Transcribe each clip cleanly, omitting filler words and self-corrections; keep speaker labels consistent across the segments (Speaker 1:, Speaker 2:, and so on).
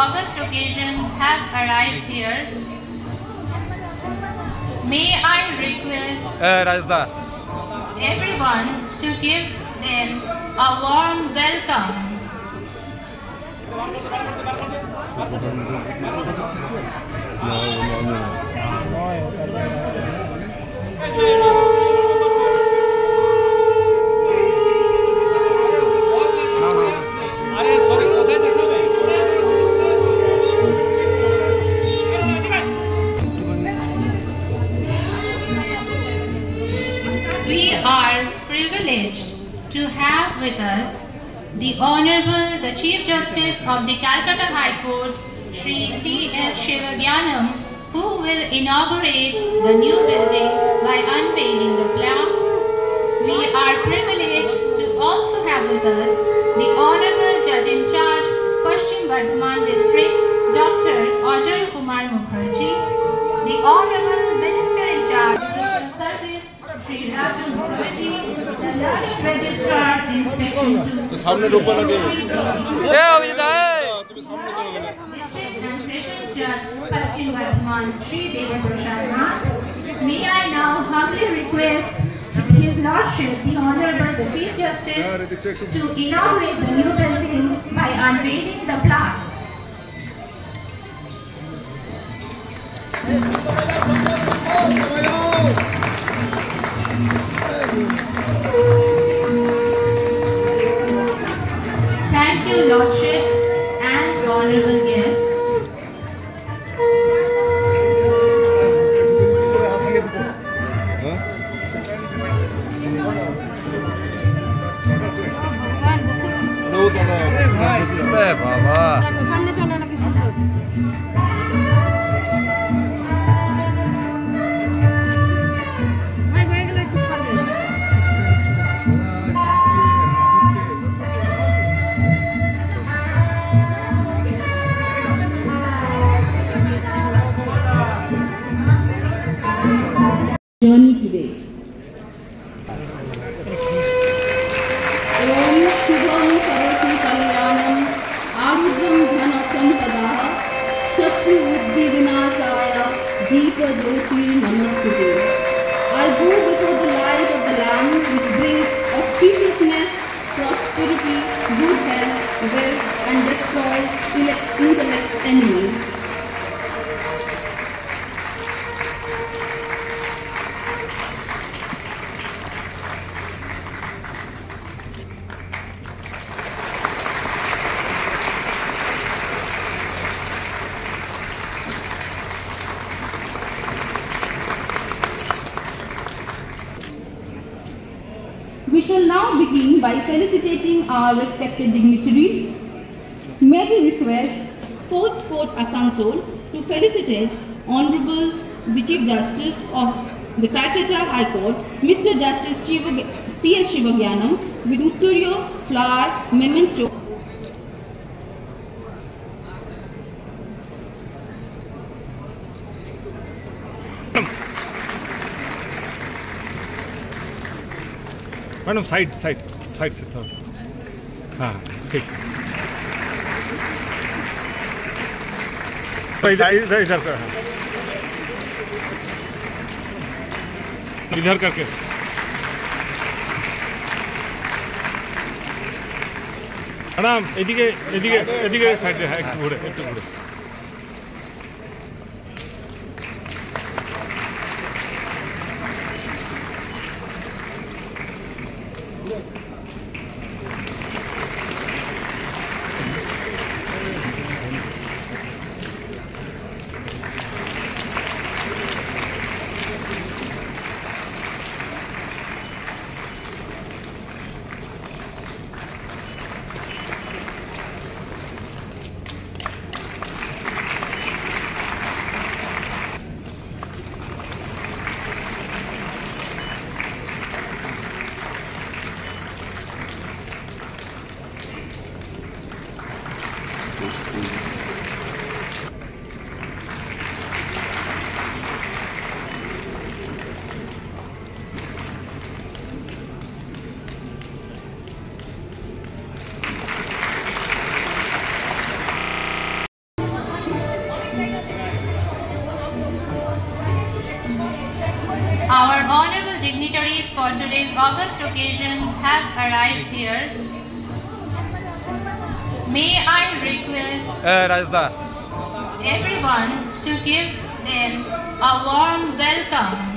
Speaker 1: august occasion have arrived here, may I request everyone to give them a warm welcome. We are privileged to have with us the Honorable the Chief Justice of the Calcutta High Court, Sri T.S. Shivagyanam, who will inaugurate the new building by unveiling the plaque. We are privileged to also have with us the Honorable Judge in Charge, Paschim Bardhaman District, Dr. Ajay Kumar Mukherjee, the Honorable Minister in Charge of Service, Sri Raju Mukherjee, the Learning Registrar in Section 2. District and Sessions Judge, Paschim Bardhaman, Sri Deva Prasad Nath. May I now humbly request His Lordship, the Honorable the Chief Justice, to inaugurate the new building by unveiling the plaque. Thank you, Lordship and honorable guests.
Speaker 2: Journey today. Om Shubham Karoti Kalyanam Arudham Dhana Sampadah Shatru Buddhi Vinasaya Deepa Jyoti Namastute. I go before the light of the Lamb which brings auspiciousness, prosperity, good health, wealth and destroys intellect's enemy. We shall now begin by felicitating our respected dignitaries. May we request 4th Court Asansol to felicitate Honorable the Chief Justice of the Calcutta High Court, Mr. Justice T.S. Shivagyanam, with Uttariya flower memento.
Speaker 3: Madam side से थोड़ा हाँ ठीक इधर कर इधर करके madam एदिके side एक घुरे
Speaker 1: Our honorable dignitaries for today's august occasion have arrived here. May I request everyone to give them a warm welcome.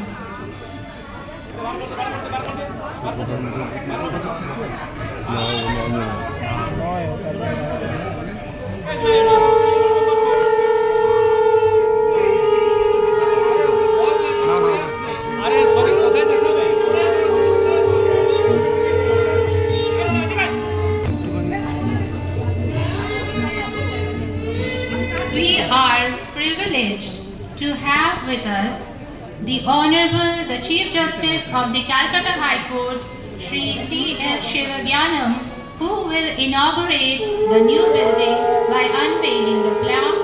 Speaker 1: We are privileged to have with us the Honorable the Chief Justice of the Calcutta High Court, Sri T.S. Shivagyanam, who will inaugurate the new building by unveiling the plaque.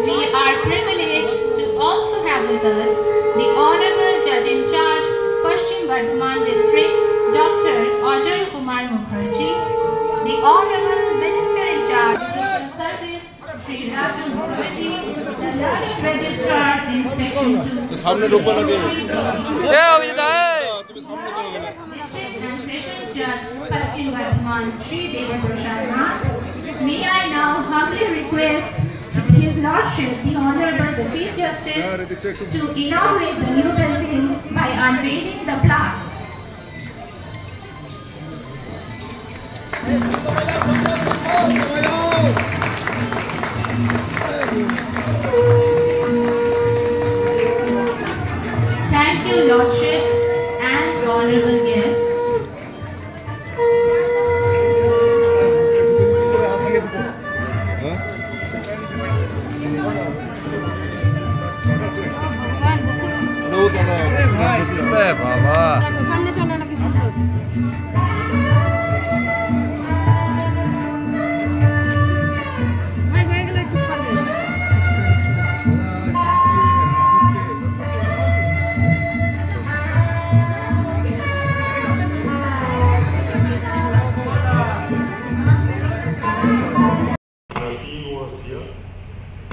Speaker 1: We are privileged to also have with us the Honorable Judge in Charge, Paschim Bardhaman District, Dr. Ajay Kumar Mukherjee, the Honorable Minister in Charge of Social Service, Sri Raju Mukherjee, the Learning Registrar in Section 2. District and Sessions Judge, Paschim Bardhaman, Sri Devaprasad Nath. May I now humbly request His Lordship, the Honorable the Chief Justice, to inaugurate the new building by unveiling the plaque. Thank you, Lordship and honorable guests.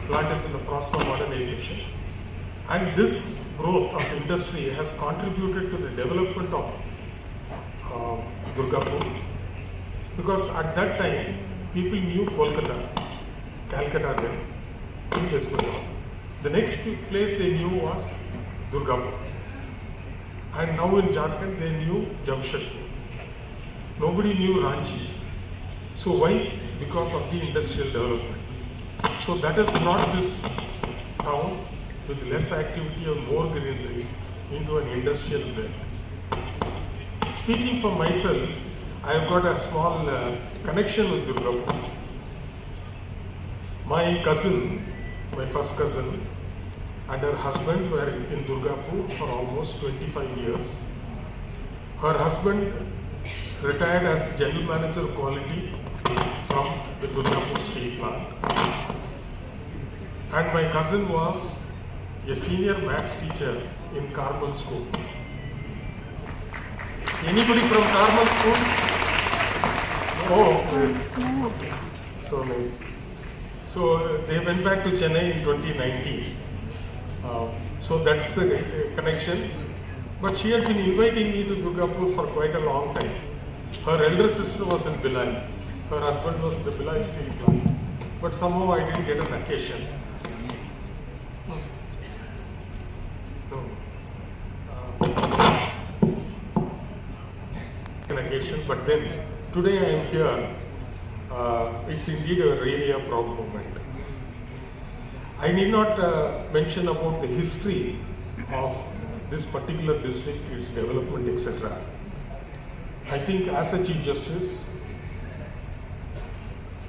Speaker 4: Plant is in the process of modernization, and this growth of industry has contributed to the development of Durgapur, because at that time people knew Kolkata, Calcutta then in West Bengal. The next place they knew was Durgapur, and now in Jharkhand they knew Jamshedpur. Nobody knew Ranchi. So why? Because of the industrial development. So that has brought this town with less activity and more greenery into an industrial belt. Speaking for myself, I have got a small connection with Durgapur. My cousin, my first cousin, and her husband were in Durgapur for almost 25 years. Her husband retired as General Manager Quality from the Durgapur Steel Plant. And my cousin was a senior maths teacher in Carmel School. Anybody from Carmel School? Oh, okay. So nice. So they went back to Chennai in 2019. So that's the connection. But she had been inviting me to Durgapur for quite a long time. Her elder sister was in Bhilai. Her husband was in the Bhilai Steel Plant. But somehow I didn't get a vacation. But then today I am here. It's indeed really a proud moment. I need not mention about the history of this particular district, its development, etc. I think as a Chief Justice,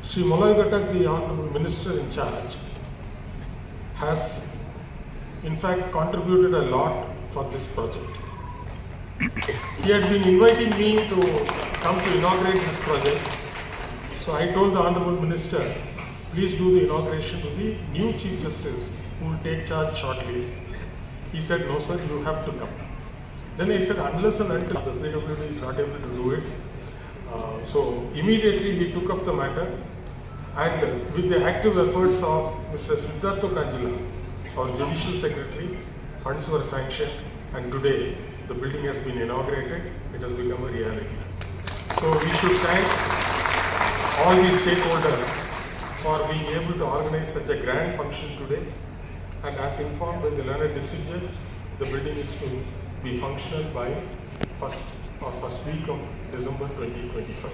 Speaker 4: Sri Malay Ghatak, the Honorable Minister in charge, has in fact contributed a lot for this project. He had been inviting me to come to inaugurate this project. So I told the Honorable Minister, please do the inauguration to the new Chief Justice who will take charge shortly. He said, no sir, you have to come. Then I said, unless and until the PWD is not able to do it. So immediately he took up the matter, and with the active efforts of Mr. Siddhartha Kanjila, our Judicial Secretary, funds were sanctioned, and today the building has been inaugurated, it has become a reality. So we should thank all the stakeholders for being able to organize such a grand function today, and as informed by the learned district judge, the building is to be functional by first week of December 2025.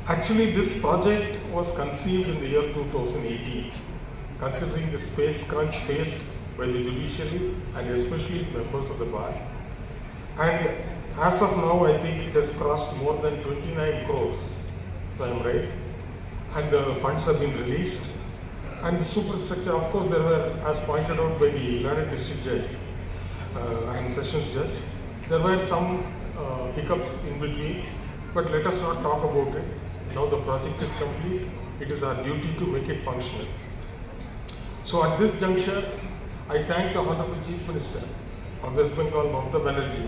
Speaker 4: Actually, this project was conceived in the year 2018, considering the space crunch faced by the judiciary and especially members of the bar. And as of now, I think it has crossed more than 29 crores, if I am right, and the funds have been released. And the superstructure, of course, there were, as pointed out by the learned district judge and sessions judge, there were some hiccups in between, but let us not talk about it. Now the project is complete, it is our duty to make it functional. So at this juncture, I thank the Honorable Chief Minister of West Bengal, Mamata Banerjee,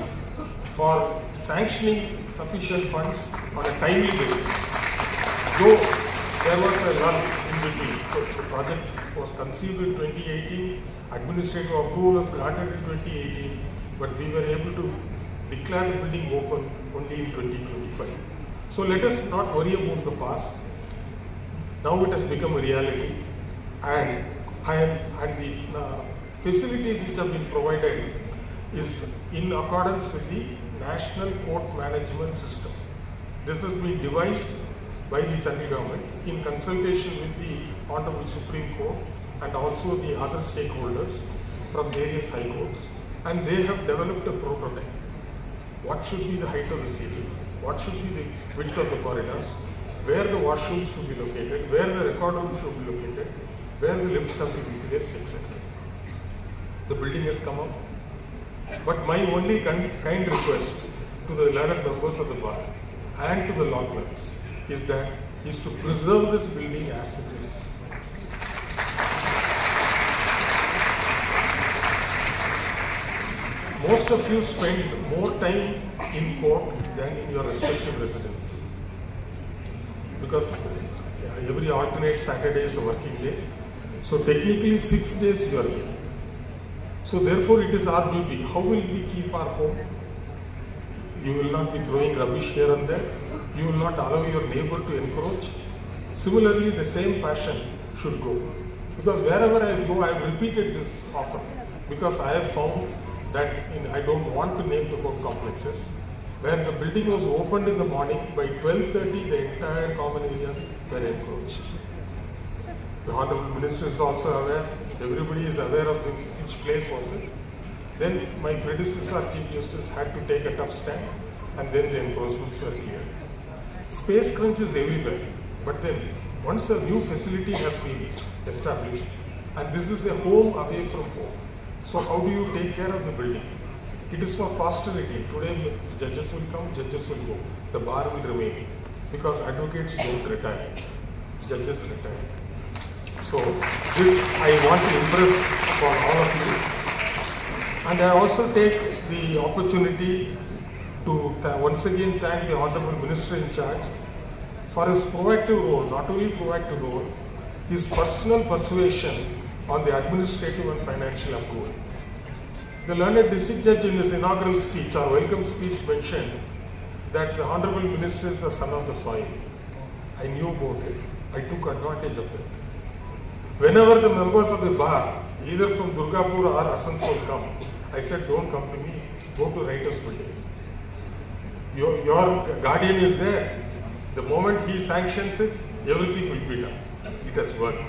Speaker 4: for sanctioning sufficient funds on a timely basis. Though there was a lull in between, the project was conceived in 2018, administrative approval was granted in 2018, but we were able to declare the building open only in 2025. So let us not worry about the past. Now it has become a reality, and the facilities which have been provided is in accordance with the National Court Management System. This has been devised by the central government in consultation with the Honorable Supreme Court and also the other stakeholders from various high courts, and they have developed a prototype. What should be the height of the ceiling? What should be the width of the corridors? Where the washrooms should be located? Where the record room should be located? Where the lifts have to be placed, etc. The building has come up. But my only kind request to the learned members of the bar and to the law clerks is to preserve this building as it is. Most of you spend more time in court than in your respective residence, because every alternate Saturday is a working day. So technically 6 days you are here. So therefore it is our duty. How will we keep our home? You will not be throwing rubbish here and there. You will not allow your neighbor to encroach. Similarly, the same passion should go. Because wherever I go, I have repeated this often. Because I have found that I don't want to name the court complexes, where the building was opened in the morning, by 12:30 the entire common areas were encroached. The Honorable Minister is also aware, everybody is aware of which place was it. Then my predecessor, Chief Justice, had to take a tough stand, and then the encroachments were cleared. Space crunch is everywhere, but then once a new facility has been established, and this is a home away from home, so how do you take care of the building? It is for posterity. Today judges will come, judges will go. The bar will remain, because advocates don't retire, judges retire. So this I want to impress upon all of you. And I also take the opportunity to once again thank the Honorable Minister in charge for his proactive role, not only proactive role, his personal persuasion on the administrative and financial approval. The learned district judge in his inaugural speech or welcome speech mentioned that the Honorable Minister is the son of the soil. I knew about it. I took advantage of it. Whenever the members of the bar, either from Durgapur or Asansol come, I said, don't come to me, go to writer's building. Your guardian is there. The moment he sanctions it, everything will be done. It has worked.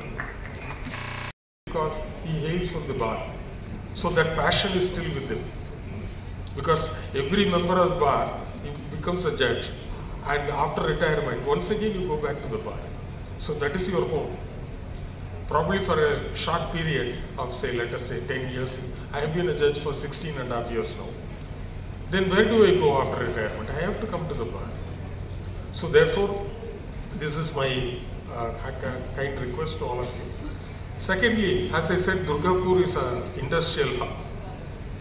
Speaker 4: Because he hails from the bar. So that passion is still with him. Because every member of the bar becomes a judge. And after retirement, once again you go back to the bar. So that is your home. Probably for a short period of, say, let us say 10 years. I have been a judge for 16.5 years now. Then where do I go after retirement? I have to come to the bar. So therefore, this is my kind request to all of you. Secondly, as I said, Durgapur is an industrial hub.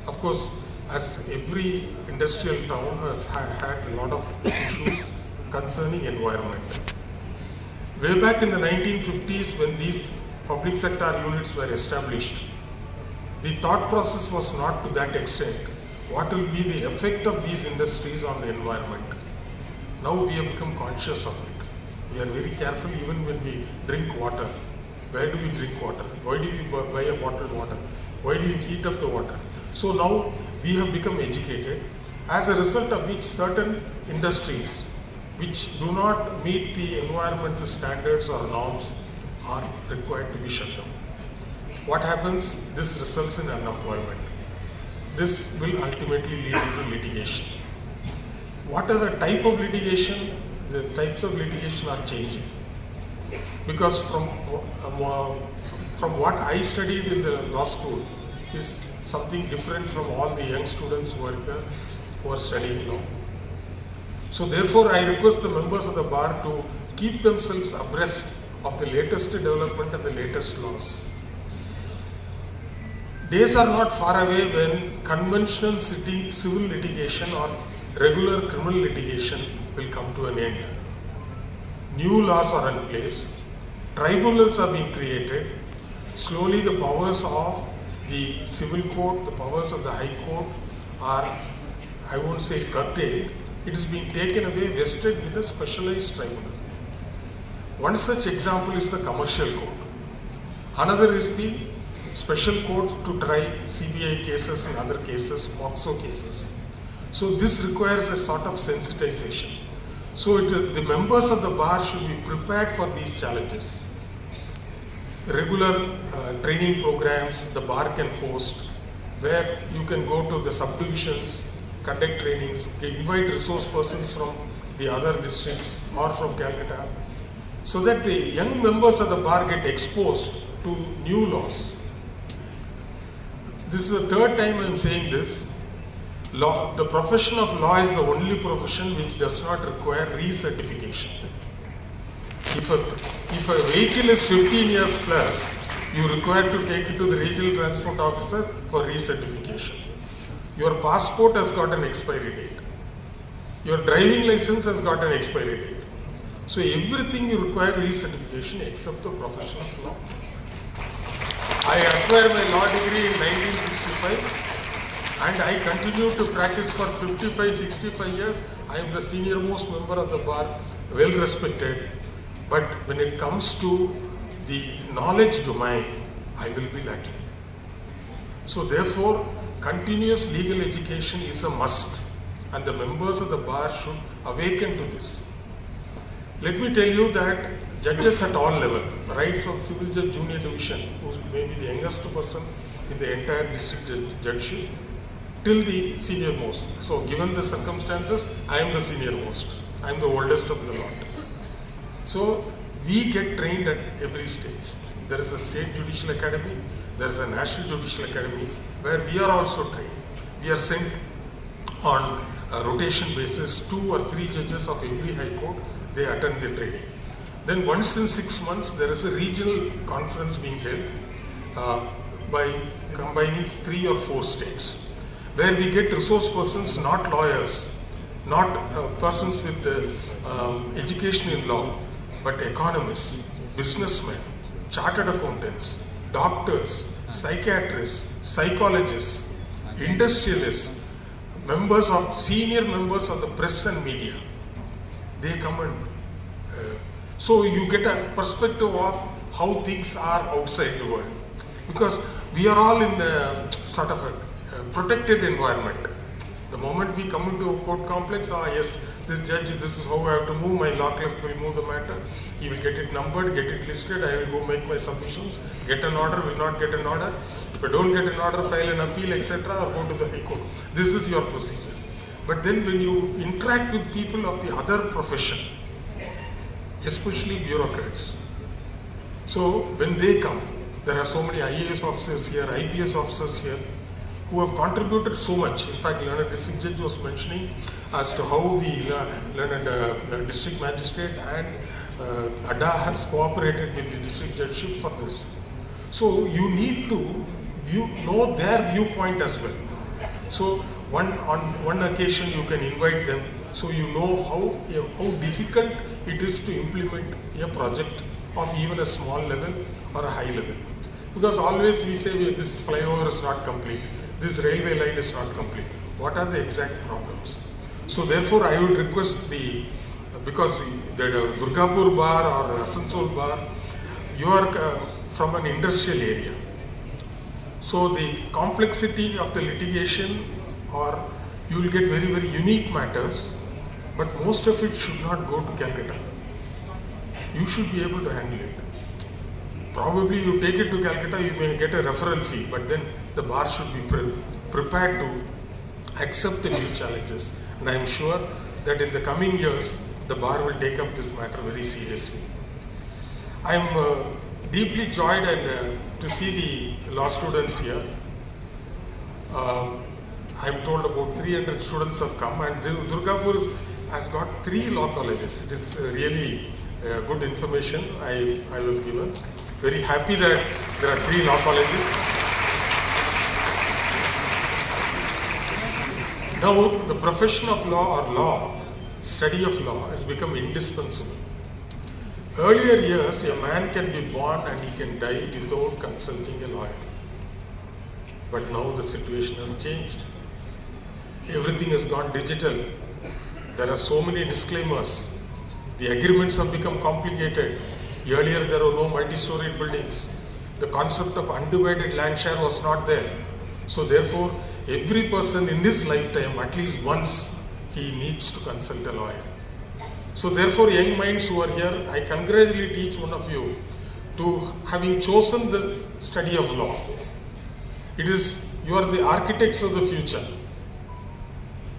Speaker 4: Of course, as every industrial town has had a lot of issues concerning environment. Way back in the 1950s, when these public sector units were established, the thought process was not to that extent. What will be the effect of these industries on the environment? Now we have become conscious of it. We are very careful even when we drink water. Where do we drink water? Why do we buy a bottled water? Why do you heat up the water? So now we have become educated, as a result of which certain industries which do not meet the environmental standards or norms are required to be shut down. What happens? This results in unemployment. This will ultimately lead to litigation. What are the type of litigation? The types of litigation are changing. Because from what I studied in the law school is something different from all the young students who are studying law. So therefore I request the members of the bar to keep themselves abreast of the latest development and the latest laws. Days are not far away when conventional civil litigation or regular criminal litigation will come to an end. New laws are in place. Tribunals are being created. Slowly the powers of the civil court, the powers of the high court are, I won't say curtailed, it is being taken away, vested with a specialized tribunal. One such example is the commercial court. Another is the special court to try CBI cases and other cases, POXO cases. So this requires a sort of sensitization. So the members of the bar should be prepared for these challenges. Regular training programs the bar can host, where you can go to the subdivisions, conduct trainings, invite resource persons from the other districts or from Calcutta, so that the young members of the bar get exposed to new laws. This is the third time I am saying this. Law, the profession of law is the only profession which does not require recertification. If a vehicle is 15 years plus, you require to take it to the regional transport officer for recertification. Your passport has got an expiry date. Your driving license has got an expiry date. So everything you require recertification except the profession of law. I acquired my law degree in 1965 and I continue to practice for 55-65 years. I am the senior most member of the bar, well respected. But when it comes to the knowledge domain, I will be lacking. So therefore, continuous legal education is a must, and the members of the bar should awaken to this. Let me tell you that judges at all levels, right from civil judge junior division, who may be the youngest person in the entire district judgeship, till the senior most. So given the circumstances, I am the senior most. I am the oldest of the lot. So we get trained at every stage. There is a state judicial academy, there is a national judicial academy where we are also trained. We are sent on a rotation basis, 2 or 3 judges of every high court, they attend the training. Then once in 6 months there is a regional conference being held by combining 3 or 4 states, where we get resource persons, not lawyers, not persons with education in law, but economists, businessmen, chartered accountants, doctors, psychiatrists, psychologists, industrialists, senior members of the press and media. They come and so you get a perspective of how things are outside the world, because we are all in a sort of a protected environment. The moment we come into a court complex, yes, this judge, this is how I have to move, my law clerk will move the matter, he will get it numbered, get it listed, I will go make my submissions, get an order, will not get an order. If I don't get an order, file an appeal, etc., or go to the high court. This is your procedure. But then when you interact with people of the other profession, especially bureaucrats, so when they come, there are so many IAS officers here, IPS officers here, who have contributed so much. In fact, learned district judge was mentioning as to how the learned district magistrate and ADA has cooperated with the district judgeship for this. So you need to know their viewpoint as well. So on one occasion you can invite them, so you know how difficult it is to implement a project of even a small level or a high level. Because always we say this flyover is not complete, this railway line is not complete. What are the exact problems? So therefore I would request because the Durgapur Bar or Asansol Bar, you are from an industrial area. So the complexity of the litigation, or you will get very, very unique matters, but most of it should not go to Calcutta. You should be able to handle it. Probably you take it to Calcutta, you may get a referral fee, but then the bar should be prepared to accept the new challenges. And I am sure that in the coming years, the bar will take up this matter very seriously. I am deeply joyed to see the law students here. I am told about 300 students have come, and Durgapur has got 3 law colleges. It is really good information I was given. Very happy that there are 3 law colleges. Now the profession of law or law, study of law has become indispensable. Earlier years, a man can be born and he can die without consulting a lawyer. But now the situation has changed. Everything has gone digital. There are so many disclaimers. The agreements have become complicated. Earlier there were no multi-storied buildings. The concept of undivided land share was not there. So therefore, every person in his lifetime, at least once, he needs to consult a lawyer. So therefore, young minds who are here, I congratulate each one of you to having chosen the study of law. It is, you are the architects of the future.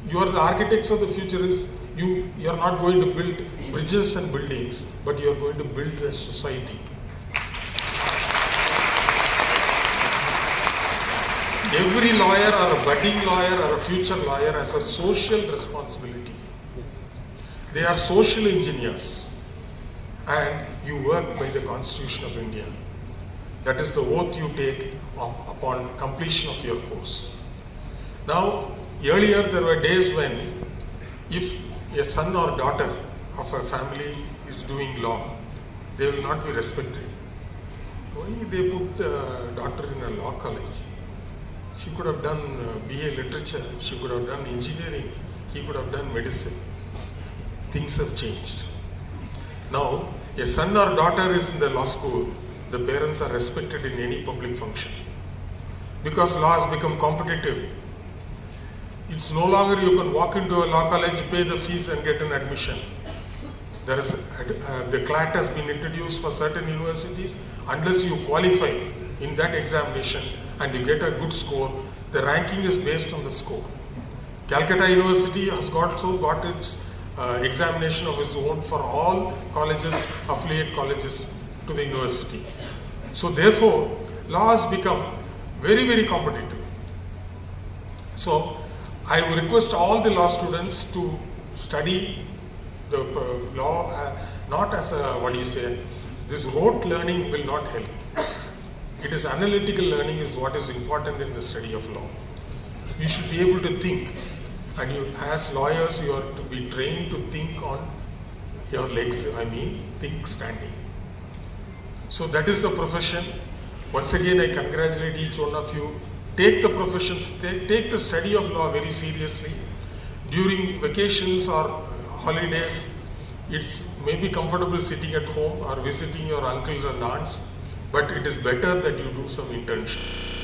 Speaker 4: You are the architects of the future is, you are not going to build bridges and buildings, but you are going to build a society. Every lawyer or a budding lawyer or a future lawyer has a social responsibility. They are social engineers, and you work by the Constitution of India. That is the oath you take upon completion of your course. Now, earlier there were days when if a son or daughter of a family is doing law, they will not be respected. Why they put the daughter in a law college? She could have done BA literature, she could have done engineering, he could have done medicine. Things have changed. Now, a son or daughter is in the law school, the parents are respected in any public function. Because law has become competitive. It's no longer you can walk into a law college, pay the fees and get an admission. There is the CLAT has been introduced for certain universities. Unless you qualify in that examination and you get a good score, the ranking is based on the score. Calcutta University has also got its examination of its own for all colleges, affiliate colleges to the university. So therefore, law has become very, very competitive. So I would request all the law students to study the law not as a, this rote learning will not help. It is analytical learning is what is important in the study of law. You should be able to think, and you, as lawyers, you are to be trained to think on your legs, think standing. So that is the profession. Once again, I congratulate each one of you. Take the professions, take the study of law very seriously. During vacations or holidays, it's maybe comfortable sitting at home or visiting your uncles and aunts, but it is better that you do some internship.